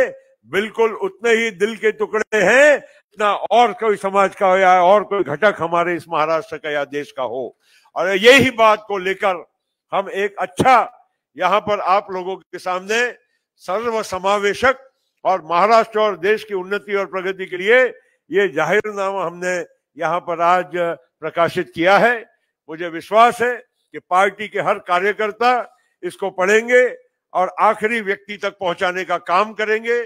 [SPEAKER 4] बिल्कुल उतने ही दिल के टुकड़े हैं जितना और कोई समाज का हो या और कोई घटक हमारे इस महाराष्ट्र का या देश का हो। और यही बात को लेकर हम एक अच्छा यहाँ पर आप लोगों के सामने सर्व समावेशक और महाराष्ट्र और देश की उन्नति और प्रगति के लिए ये जाहिरनामा हमने यहाँ पर आज प्रकाशित किया है। मुझे विश्वास है कि पार्टी के हर कार्यकर्ता इसको पढ़ेंगे और आखिरी व्यक्ति तक पहुंचाने का काम करेंगे।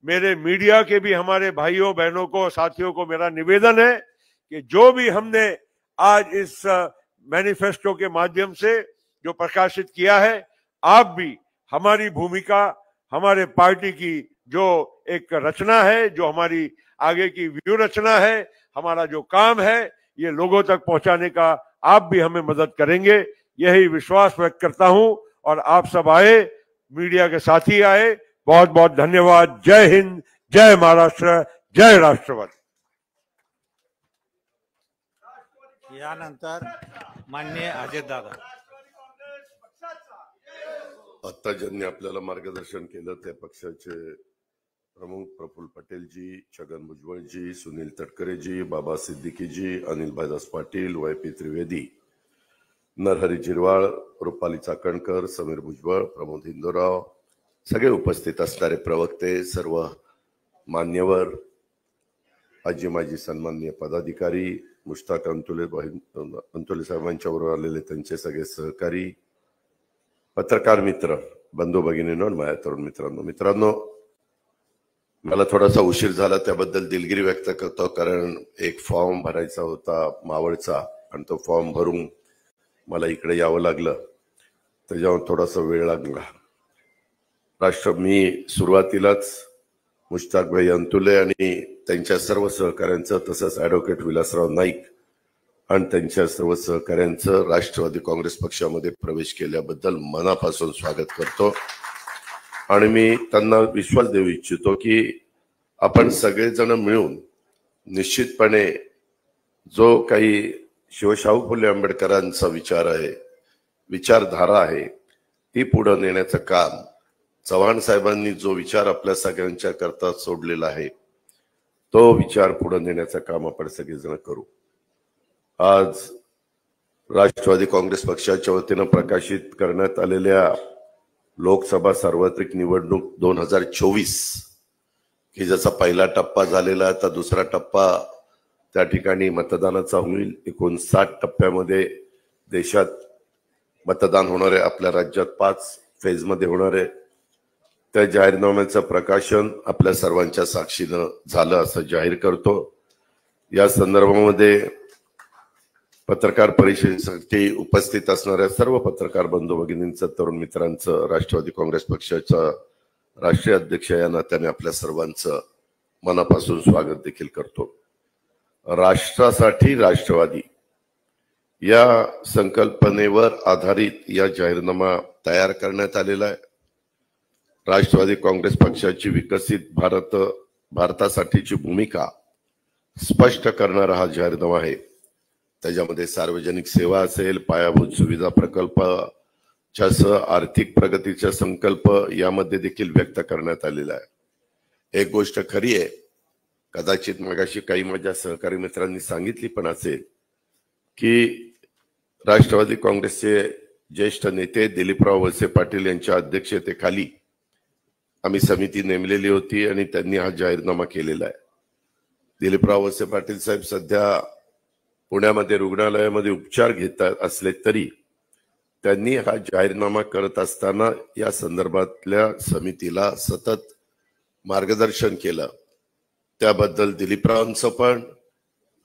[SPEAKER 4] मेरे मीडिया के भी हमारे भाइयों बहनों को, साथियों को मेरा निवेदन है कि जो भी हमने आज इस मैनिफेस्टो के माध्यम से जो प्रकाशित किया है, आप भी हमारी भूमिका, हमारे पार्टी की जो एक रचना है, जो हमारी आगे की व्यू रचना है, हमारा जो काम है, ये लोगों तक पहुंचाने का आप भी हमें मदद करेंगे। यही विश्वास व्यक्त करता हूं और आप सब आए, मीडिया के साथी आए। बहुत बहुत धन्यवाद। जय हिंद, जय महाराष्ट्र, जय राष्ट्रवादी।
[SPEAKER 2] यानंतर माननीय अजित दादा।
[SPEAKER 1] आता ज्यांनी आपल्याला मार्गदर्शन केलं त्या पक्षाचे प्रमुख प्रफुल्ल पटेलजी, छगन भुजबळजी, सुनील तटकरेजी, बाबा सिद्दीकीजी, अनिल भाईदास पाटील, YP त्रिवेदी, नरहरी झिरवाळ, रुपाली चाकणकर, समीर भुजबळ, प्रमोद हिंदूराव, सगळे उपस्थित असणारे प्रवक्ते, सर्व मान्यवर, आजी माजी सन्माननीय पदाधिकारी, मुश्ताक अंतुले साहेबांच्या बरोबर आलेले त्यांचे सगळे सहकारी, पत्रकार मित्र, बंधू भगिनींनो, माझ्या तरुण मित्रांनो, मला थोडासा उशीर झाला त्याबद्दल दिलगिरी व्यक्त करतो, कारण एक फॉर्म भरायचा होता मावळचा आणि तो फॉर्म भरून मला इकडे यावं लागलं, त्याच्यावर थोडासा वेळ लागला। मी सुरुवातीलाच मुश्ताक भाई अंतुले आणि त्यांच्या सर्व सहकाऱ्यांचं, तसंच ॲडव्होकेट विलासराव नाईक आणि त्यांच्या सर्व सहकाऱ्यांचं राष्ट्रवादी काँग्रेस पक्षामध्ये प्रवेश केल्याबद्दल मनापासून स्वागत करतो। आणि मी त्यांना विश्वास देऊ इच्छितो की आपण सगळेजण मिळून निश्चितपणे जो काही शिवशाहू फुले आंबेडकरांचा विचार आहे, विचारधारा आहे, ती पुढे नेण्याचं काम चव्हाण साहेबांनी जो विचार आपल्या सगळ्यांच्या करता सोडलेला आहे, तो विचार पुढे नेण्याचं काम आपण सगळेजण करू। आज राष्ट्रवादी काँग्रेस पक्षाच्या वतीने प्रकाशित करण्यात आलेल्या लोकसभा सार्वत्रिक निवडणूक 2024 की ज्याचा पहिला टप्पा झालेला, आता दुसरा टप्पा त्या ठिकाणी मतदानाचा होईल। एकूण 60 टप्प्यामध्ये देशात मतदान होणार आहे। आपल्या राज्यात 5 फेजमध्ये होणार आहे। त्या जाहीरनाम्याचं प्रकाशन आपल्या सर्वांच्या साक्षीने झालं असं जाहीर करतो। या संदर्भामध्ये
[SPEAKER 5] पत्रकार परिषदेसाठी उपस्थित असणाऱ्या सर्व पत्रकार बंधू भगिनींचं, तरुण मित्रांचं, राष्ट्रवादी काँग्रेस पक्षाचा राष्ट्रीय अध्यक्ष या नात्याने आपल्या सर्वांचं मनापासून स्वागत देखील करतो. राष्ट्रासाठी राष्ट्रवादी या संकल्पनेवर आधारित या जाहीरनामा तयार करण्यात आलेला आहे. राष्ट्रवादी काँग्रेस पक्षाची विकसित भारतासाठीची भूमिका स्पष्ट करणारा हा जाहीरनामा आहे. त्याच्यामध्ये सार्वजनिक सेवा असेल, पायाभूत सुविधा प्रकल्पाच्या सह आर्थिक प्रगतीचा संकल्प यामध्ये देखील व्यक्त करण्यात आलेला आहे. एक गोष्ट खरी आहे, कदाचित मगाशी काही माझ्या सहकारी मित्रांनी सांगितली पण असेल की राष्ट्रवादी काँग्रेसचे ज्येष्ठ नेते दिलीपराव वळसे पाटील यांच्या अध्यक्षतेखाली आम्ही समिती नेमलेली होती आणि त्यांनी हा जाहीरनामा केलेला आहे. दिलीपराव वळसे पाटील साहेब सध्या पुण्यामध्ये रुग्णालयामध्ये उपचार घेत असले तरी त्यांनी हा जाहीरनामा करत असताना या संदर्भातल्या समितीला सतत मार्गदर्शन केलं. त्याबद्दल दिलीपरावांचं पण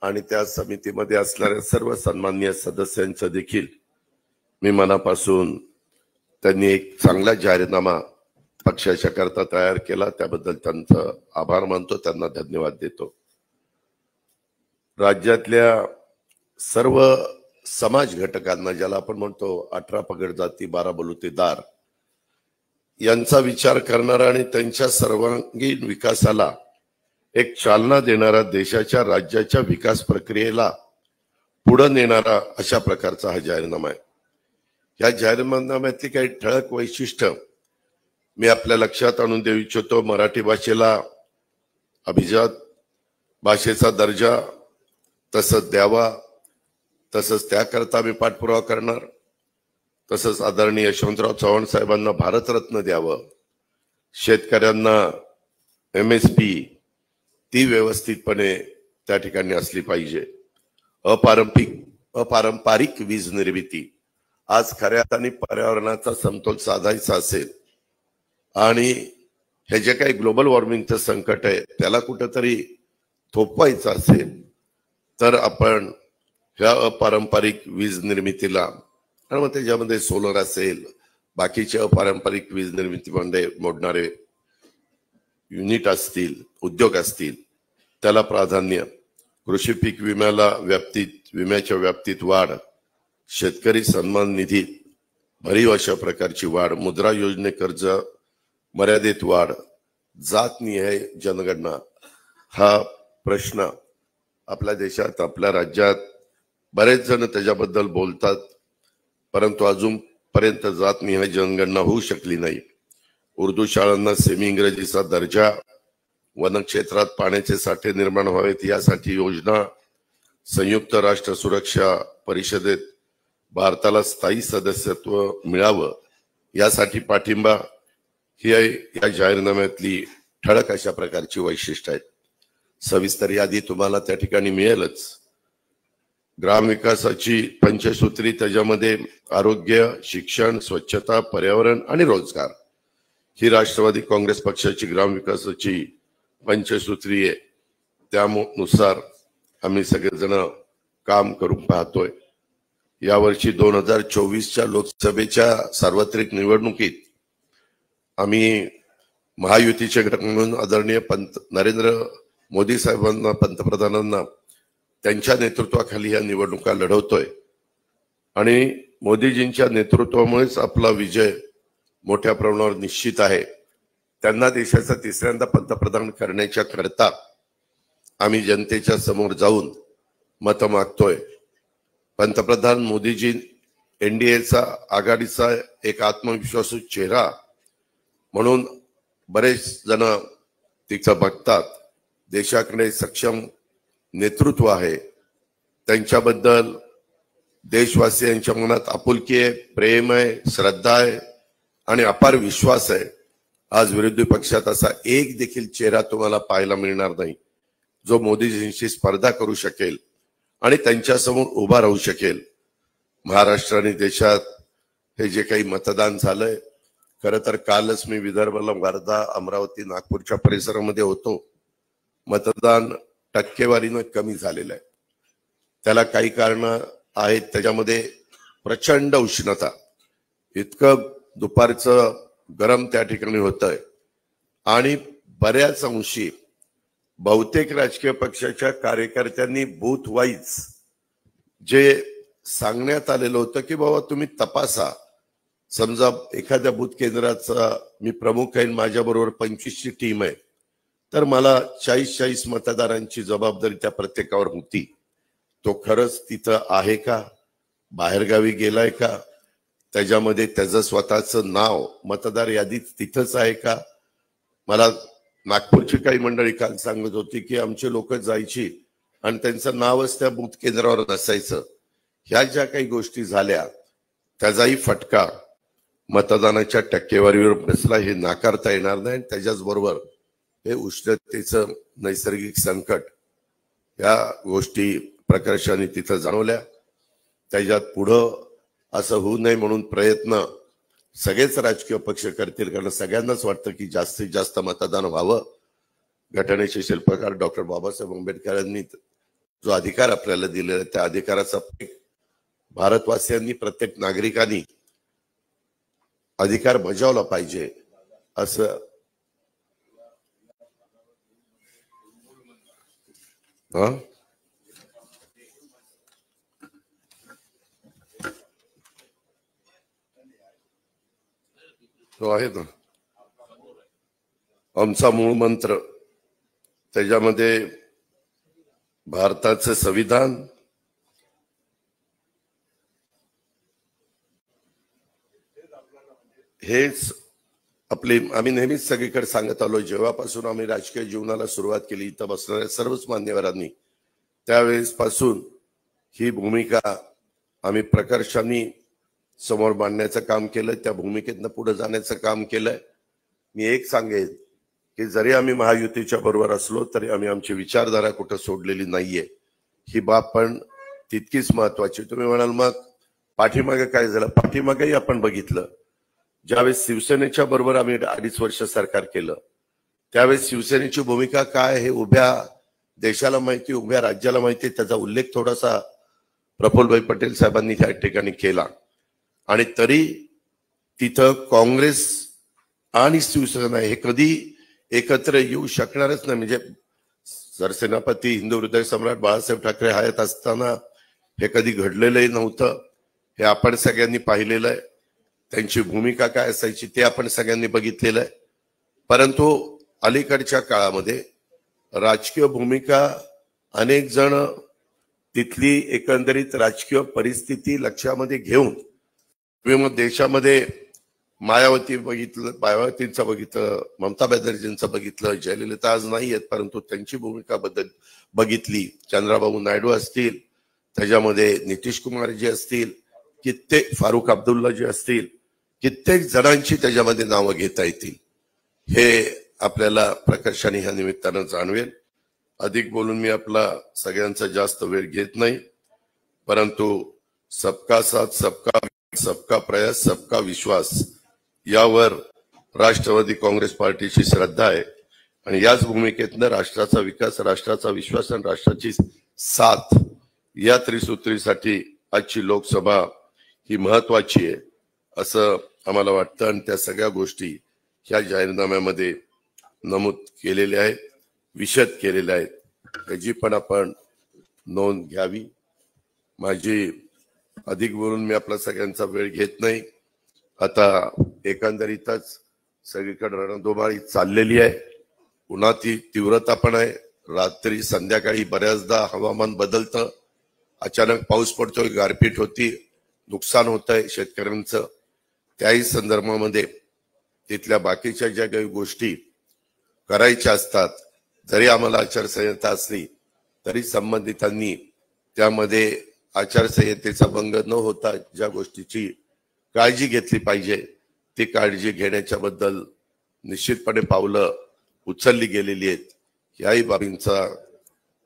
[SPEAKER 5] आणि त्या समितीमध्ये असणाऱ्या सर्व सन्माननीय सदस्यांचं देखील मी मनापासून, त्यांनी एक चांगला जाहीरनामा पक्षाच्या करता तयार केला त्याबद्दल त्यांचं आभार मानतो, त्यांना धन्यवाद देतो. राज्यातल्या सर्व समाज घटकांना, ज्याला आपण म्हणतो 18 पगड जाती 12 बलुतेदार, यांचा विचार करणारा आणि त्यांच्या सर्वांगीण विकासाला एक चालना देणारा, देशाच्या राज्याच्या विकास प्रक्रियेला पुढे नेणारा अशा प्रकारचा हा जाहीरनामा आहे. या जाहीरनाम्यातली काही ठळक वैशिष्ट्य मी आपल्या लक्षात आणून देऊ इच्छितो. मराठी भाषेला अभिजात भाषेचा दर्जा तसंच द्यावा, तसंच त्याकरता मी पाठपुरावा करणार. तसंच आदरणीय यशवंतराव चव्हाण साहेबांना भारतरत्न द्यावं. शेतकऱ्यांना MSP ती व्यवस्थितपणे त्या ठिकाणी असली पाहिजे. अपारंपरिक वीज निर्मिती, आज खऱ्या अर्थाने पर्यावरणाचा समतोल साधायचा असेल आणि हे जे काही ग्लोबल वॉर्मिंगचं संकट आहे त्याला कुठंतरी थोपवायचं असेल तर आपण ह्या अपारंपरिक वीज निर्मितीला, आणि मग त्याच्यामध्ये सोलर असेल, बाकीचे अपारंपरिक वीज निर्मितीमध्ये मोडणारे युनिट असतील, उद्योग असतील, त्याला प्राधान्य. कृषी पीक विम्याच्या व्याप्तीत वाढ, शेतकरी सन्मान निधीत भरीव अशा प्रकारची वाढ, मुद्रा योजने कर्ज मर्यादेत वाढ, जातनिहाय जनगणना. हा प्रश्न आपल्या देशात, आपल्या राज्यात बरेच जण त्याच्याबद्दल बोलतात, परंतु अजूनपर्यंत जातनिहाय जनगणना होऊ शकली नाही. उर्दू शाळांना सेमी इंग्रजीचा दर्जा, वनक्षेत्रात पाण्याचे साठे निर्माण व्हावेत यासाठी योजना, संयुक्त राष्ट्र सुरक्षा परिषदेत भारताला स्थायी सदस्यत्व मिळावं यासाठी पाठिंबा, ही या जाहीरनाम्यातली ठळक अशा प्रकारची वैशिष्ट्य आहेत. सविस्तर यादी तुम्हाला त्या ठिकाणी मिळेलच. ग्रामविकासाची पंचसूत्री, त्याच्यामध्ये आरोग्य, शिक्षण, स्वच्छता, पर्यावरण आणि रोजगार ही राष्ट्रवादी काँग्रेस पक्षाची ग्रामविकासाची पंचसूत्री आहे. त्यानुसार आम्ही सगळेजण काम करून पाहतोय. यावर्षी 2024च्या लोकसभेच्या सार्वत्रिक निवडणुकीत आम्ही महायुतीचे घटक म्हणून आदरणीय नरेंद्र मोदी साहेबांना, पंतप्रधानांना, त्यांच्या नेतृत्वाखाली या निवडणुका लढवतोय आणि मोदीजींच्या नेतृत्वामुळेच आपला विजय मोठ्या प्रमाणावर निश्चित आहे. त्यांना देशाचा तिसऱ्यांदा पंतप्रधान करण्याच्या करता आम्ही जनतेच्या समोर जाऊन मत मागतोय. पंतप्रधान मोदीजी NDAचा आघाडीचा एक आत्मविश्वासू चेहरा म्हणून बरेच जण तिचं बघतात. देशाकडे सक्षम नेतृत्व आहे, त्यांच्याबद्दल देशवासियांच्या मनात आपुलकी आहे, प्रेम आहे, श्रद्धा आहे आणि अपार विश्वास आहे. आज विरोधी पक्षात असा एक देखील चेहरा तुम्हाला पाहायला मिळणार नाही जो मोदीजींशी स्पर्धा करू शकेल आणि त्यांच्यासमोर उभा राहू शकेल. महाराष्ट्र आणि देशात हे जे काही मतदान झालंय, खरं तर कालच मी विदर्भाला वर्धा, अमरावती, नागपूरच्या परिसरामध्ये होतो. मतदान टक्केवारीनं कमी झालेलं आहे. त्याला काही कारण आहेत त्याच्यामध्ये प्रचंड उष्णता, इतकं दुपारचं गरम त्या ठिकाणी होतंय आणि बऱ्याच अंशी बहुतेक राजकीय पक्षाच्या कार्यकर्त्यांनी बूथ वाईज जे सांगण्यात आलेलं होतं की बाबा तुम्ही तपासा, समजा एखाद्या बूथ केंद्राचा मी प्रमुख आहे, माझ्या बरोबर 25ची टीम आहे, तर मला 40 मतदारांची जबाबदारी त्या प्रत्येकावर होती. तो खरंच तिथं आहे का, बाहेरगावी गेलाय का, त्याच्यामध्ये त्याचं स्वतःचं नाव मतदार यादीत तिथंच आहे का. मला नागपूरची काही मंडळी काल सांगत होती की आमचे लोक जायची आणि त्यांचं नावच त्या बूथ केंद्रावर नसायचं. ह्या ज्या काही गोष्टी झाल्या त्याचाही फटका मतदानाच्या टक्केवारीवर बसला, हे नाकारता येणार नाही. त्याच्याच बरोबर हे उष्णतेचं नैसर्गिक संकट, या गोष्टी प्रकर्षाने तिथं जाणवल्या. त्याच्यात पुढं असं होऊ नये म्हणून प्रयत्न सगळेच राजकीय पक्ष करतील, कारण सगळ्यांनाच वाटतं की जास्तीत जास्त मतदान व्हावं. घटनेचे शिल्पकार डॉक्टर बाबासाहेब आंबेडकरांनी जो अधिकार आपल्याला दिलेला आहे त्या अधिकाराचा भारतवासियांनी, प्रत्येक नागरिकांनी अधिकार बजावला पाहिजे असं तो आहे ना आमचा मूळ मंत्र. त्याच्यामध्ये भारताचं संविधान, हेच आपले आम्ही नेहमीच सगळीकडे सांगत आलो. जेव्हापासून आम्ही राजकीय जीवनाला सुरुवात केली, इथं बसणाऱ्या सर्वच मान्यवरांनी त्यावेळेस पासून ही भूमिका आम्ही प्रकर्षाने समोर मांडण्याचं काम केलं, त्या भूमिकेतनं पुढे जाण्याचं काम केलंय. मी एक सांगेन की जरी आम्ही महायुतीच्या बरोबर असलो तरी आम्ही आमची विचारधारा कुठं सोडलेली नाहीये. ही बाब पण तितकीच महत्वाची. तुम्ही म्हणाल मग पाठीमागे काय झालं? पाठीमागेही आपण बघितलं. ज्यावेळेस शिवसेनेच्या बरोबर आम्ही 2.5 वर्ष सरकार केलं त्यावेळेस शिवसेनेची भूमिका काय हे उभ्या देशाला माहिती, उभ्या राज्याला माहिती. त्याचा उल्लेख थोडासा प्रफुल्लभाई पटेल साहेबांनी त्या ठिकाणी केला. आणि तरी तिथं काँग्रेस आणि शिवसेना हे कधी एकत्र येऊ शकणारच नाही. म्हणजे सरसेनापती हिंदू हृदय सम्राट बाळासाहेब ठाकरे हयात असताना हे कधी घडलेलंही नव्हतं. हे आपण सगळ्यांनी पाहिलेलं आहे. त्यांची भूमिका काय असायची ते आपण सगळ्यांनी बघितलेलं आहे. परंतु अलीकडच्या काळामध्ये राजकीय भूमिका अनेक जण तिथली एकंदरीत राजकीय परिस्थिती लक्षामध्ये घेऊन देशामध्ये मायावतींचं बघितलं, ममता बॅनर्जींचं बघितलं, जयललिता आज नाही आहेत परंतु त्यांची भूमिका बघितली, चंद्राबाबू नायडू असतील, त्याच्यामध्ये नितीश कुमारजी असतील, कित्येक फारुख अब्दुल्लाजी असतील, कित्येक जणांची त्याच्यामध्ये नावं घेता येतील. हे आपल्याला प्रकर्षाने ह्या निमित्तानं जाणवेल. अधिक बोलून मी आपला सगळ्यांचा जास्त वेळ घेत नाही, परंतु सबका साथ, सबका प्रयास, सबका विश्वास यावर राष्ट्रवादी काँग्रेस पार्टीची श्रद्धा आहे. आणि याच भूमिकेतनं राष्ट्राचा विकास, राष्ट्राचा विश्वास आणि राष्ट्राची साथ या त्रिसूत्रीसाठी आजची लोकसभा ही महत्वाची आहे असं आम्हाला वाटतं. आणि त्या सगळ्या गोष्टी ह्या जाहीरनाम्यामध्ये नमूद केलेल्या आहेत, विशद केलेल्या आहेत. त्याची पण आपण नोंद घ्यावी. माझी अधिक बोलून मी आपला सगळ्यांचा वेळ घेत नाही. आता एकंदरीतच सगळीकडे रणधुमाळी चाललेली आहे. उन्हाची तीव्रता पण आहे. रात्री संध्याकाळी बऱ्याचदा हवामान बदलतं, अचानक पाऊस पडतोय, गारपीट होती, नुकसान होत आहे शेतकऱ्यांचं. त्याही संदर्भामध्ये तिथल्या बाकीच्या ज्या काही गोष्टी करायच्या असतात, जरी आम्हाला आचारसंहिता असली तरी संबंधितांनी त्यामध्ये आचारसंहितेचा भंग न होता ज्या गोष्टीची काळजी घेतली पाहिजे ती काळजी घेण्याच्या बद्दल निश्चितपणे पावलं उचलली गेलेली आहेत. याही बाबींचा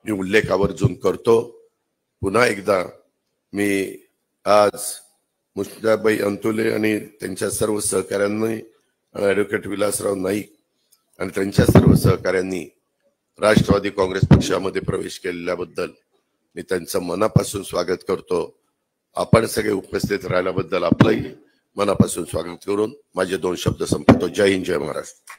[SPEAKER 5] मी उल्लेख आवर्जून करतो. पुन्हा एकदा मी आज मुश्ताकबाई अंतुले आणि त्यांच्या सर्व सहकाऱ्यांनी, ॲडव्होकेट विलासराव नाईक आणि त्यांच्या सर्व सहकाऱ्यांनी राष्ट्रवादी काँग्रेस पक्षामध्ये प्रवेश केलेल्याबद्दल मी त्यांचं मनापासून स्वागत करतो. आपण सगळे उपस्थित राहिल्याबद्दल आपलंही मनापासून स्वागत करून माझे 2 शब्द संपवतो. जय हिंद, जय महाराष्ट्र.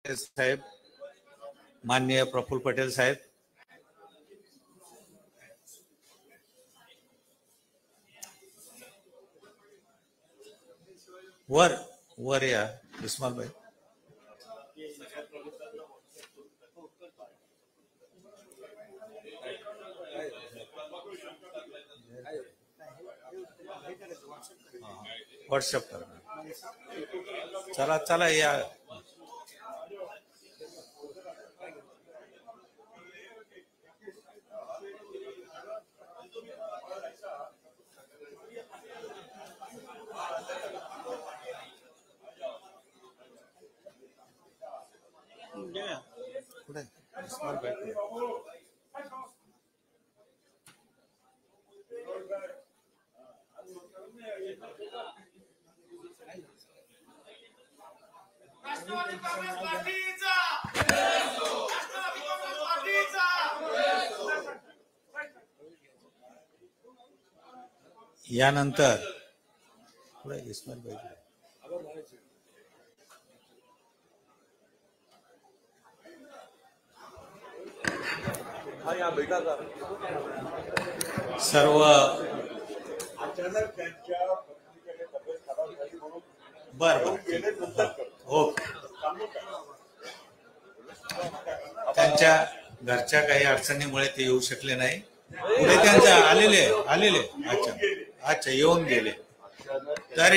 [SPEAKER 2] साहेब, माननीय प्रफुल्ल पटेल साहेब, वर या इस्माल भाई. व्हॉट्सअप करा. चला या. यानंतर इस्माईल भाई सर्व त्यांच्या घरच्या काही अडचणीमुळे ते येऊ शकले नाही. पुढे त्यांच्या आलेले अच्छा येऊन गेले. तर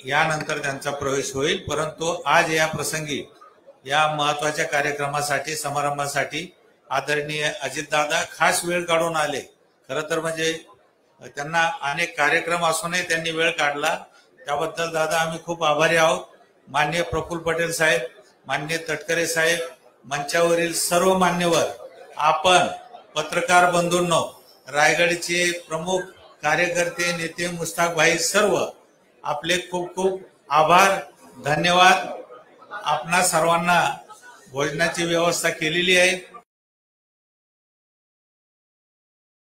[SPEAKER 2] यानंतर त्यांचा प्रवेश होईल. परंतु आज या प्रसंगी या महत्वाच्या कार्यक्रमासाठी, समारंभासाठी आदरणीय अजितदादा खास वेळ काढून आले. खरं तर म्हणजे त्यांना अनेक कार्यक्रम असूनही त्यांनी वेळ काढला. त्याबद्दल दादा आम्ही खूप आभारी आहोत. माननीय प्रफुल्ल पटेल साहेब, माननीय तटकरे साहेब, मंचावरील सर्व मान्यवर, आपण पत्रकार बंधूंनो, रायगडचे प्रमुख कार्यकर्ते, नेते, मुस्ताक भाई, सर्व आपले खूप खूप आभार, धन्यवाद. आपणा सर्वांना भोजनाची व्यवस्था केलेली आहे.